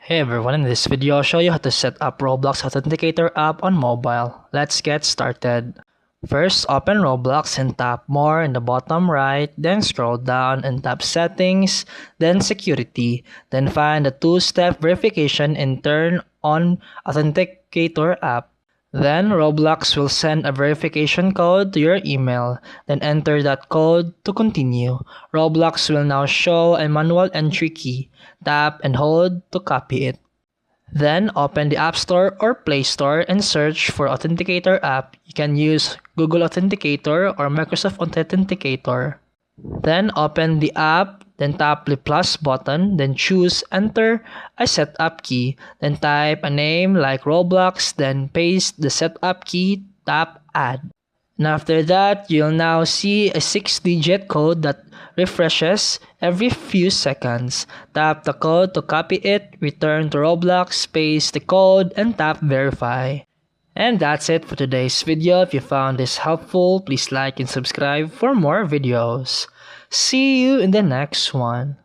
Hey everyone, in this video I'll show you how to set up Roblox Authenticator app on mobile. Let's get started. First, open Roblox and tap More in the bottom right, then scroll down and tap Settings, then Security, then find the two-step verification and turn on Authenticator app. Then Roblox will send a verification code to your email. Then enter that code to continue. Roblox will now show a manual entry key. Tap and hold to copy it. Then open the App Store or Play Store and search for Authenticator app. You can use Google Authenticator or Microsoft Authenticator. Then open the app, then tap the plus button, then choose enter a setup key, then type a name like Roblox, then paste the setup key, tap add. And after that, you'll now see a 6-digit code that refreshes every few seconds. Tap the code to copy it, return to Roblox, paste the code, and tap verify. And that's it for today's video. If you found this helpful, please like and subscribe for more videos. See you in the next one.